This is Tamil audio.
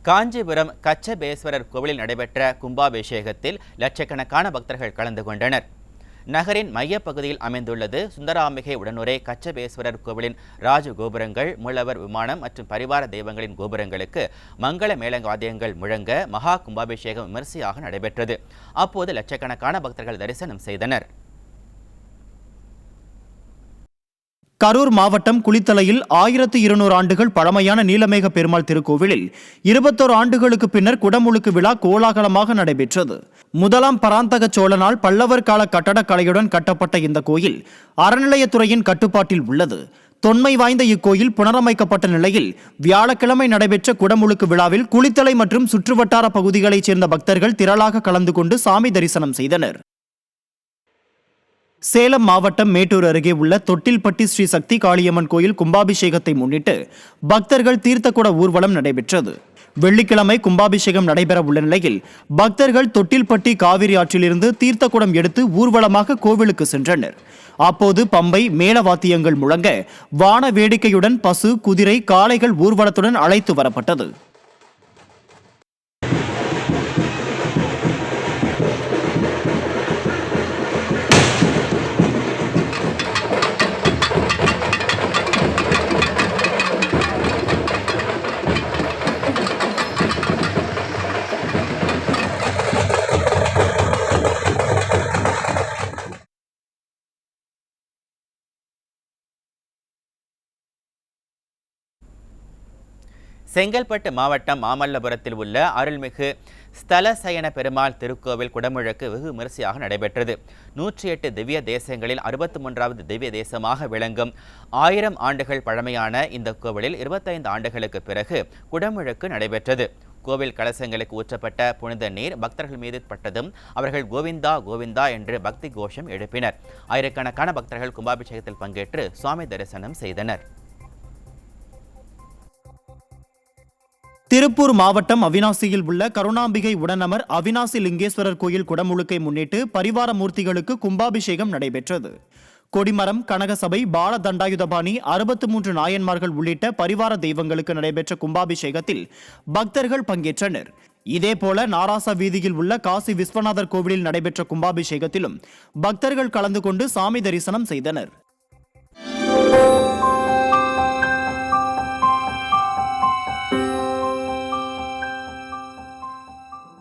காஞ்சிபுரம் கச்சபேஸ்வரர் கோவிலில் நடைபெற்ற கும்பாபிஷேகத்தில் லட்சக்கணக்கான பக்தர்கள் கலந்து கொண்டனர். நகரின் மையப்பகுதியில் அமைந்துள்ளது சுந்தராம்பிகை உடனுரை கச்சபேஸ்வரர் கோவிலின் ராஜ கோபுரங்கள், மூலவர் விமானம் மற்றும் பரிவார தெய்வங்களின் கோபுரங்களுக்கு மங்கள மேளவாத்தியங்கள் முழங்க மகா கும்பாபிஷேகம் விமரிசையாக நடைபெற்றது. அப்போது லட்சக்கணக்கான பக்தர்கள் தரிசனம் செய்தனர். கரூர் மாவட்டம் குளித்தலையில் 1200 ஆண்டுகள் பழமையான நீலமேக பெருமாள் திருக்கோவிலில் 21 ஆண்டுகளுக்கு பின்னர் குடமுழுக்கு விழா கோலாகலமாக நடைபெற்றது. முதலாம் பராந்தக சோழனால் பல்லவர் கால கட்டடக்கலையுடன் கட்டப்பட்ட இந்த கோயில் அறநிலையத்துறையின் கட்டுப்பாட்டில் உள்ளது. தொன்மை வாய்ந்த இக்கோயில் புனரமைக்கப்பட்ட நிலையில் வியாழக்கிழமை நடைபெற்ற குடமுழுக்கு விழாவில் குளித்தலை மற்றும் சுற்றுவட்டார பகுதிகளைச் சேர்ந்த பக்தர்கள் திரளாக கலந்து கொண்டு சாமி தரிசனம் செய்தனர். சேலம் மாவட்டம் மேட்டூர் அருகே உள்ள தொட்டில்பட்டி ஸ்ரீ சக்தி காளியம்மன் கோயில் கும்பாபிஷேகத்தை முன்னிட்டு பக்தர்கள் தீர்த்தக்குட ஊர்வலம் நடைபெற்றது. வெள்ளிக்கிழமை கும்பாபிஷேகம் நடைபெற உள்ள நிலையில் பக்தர்கள் தொட்டில்பட்டி காவிரி ஆற்றிலிருந்து தீர்த்தக்குடம் எடுத்து ஊர்வலமாக கோவிலுக்கு சென்றனர். அப்போது பம்பை மேளவாத்தியங்கள் முழங்க வான வேடிக்கையுடன் பசு, குதிரை, காளைகள் ஊர்வலத்துடன் அழைத்து வரப்பட்டது. செங்கல்பட்டு மாவட்டம் மாமல்லபுரத்தில் உள்ள அருள்மிகு ஸ்தலசயன பெருமாள் திருக்கோவில் குடமுழுக்கு வெகு விமரிசையாக நடைபெற்றது. 108 திவ்ய தேசங்களில் 63வது திவ்ய தேசமாக விளங்கும் 1000 ஆண்டுகள் பழமையான இந்த கோவிலில் 25 ஆண்டுகளுக்கு பிறகு குடமுழுக்கு நடைபெற்றது. கோவில் கலசங்களுக்கு ஊற்றப்பட்ட புனித நீர் பக்தர்கள் மீது பட்டதும் அவர்கள் கோவிந்தா கோவிந்தா என்று பக்தி கோஷம் எழுப்பினர். ஆயிரக்கணக்கான பக்தர்கள் கும்பாபிஷேகத்தில் பங்கேற்று சுவாமி தரிசனம் செய்தனர். திருப்பூர் மாவட்டம் அவினாசியில் உள்ள கருணாம்பிகை உடனமர் அவினாசி லிங்கேஸ்வரர் கோயில் குடமுழுக்கை முன்னிட்டு பரிவார மூர்த்திகளுக்கு கும்பாபிஷேகம் நடைபெற்றது. கொடிமரம், கனகசபை, பால தண்டாயுதபாணி, 63 நாயன்மார்கள் உள்ளிட்ட பரிவார தெய்வங்களுக்கு நடைபெற்ற கும்பாபிஷேகத்தில் பக்தர்கள் பங்கேற்றனர். இதேபோல நாராசா வீதியில் உள்ள காசி விஸ்வநாதர் கோவிலில் நடைபெற்ற கும்பாபிஷேகத்திலும் பக்தர்கள் கலந்து கொண்டு சாமி தரிசனம் செய்தனர்.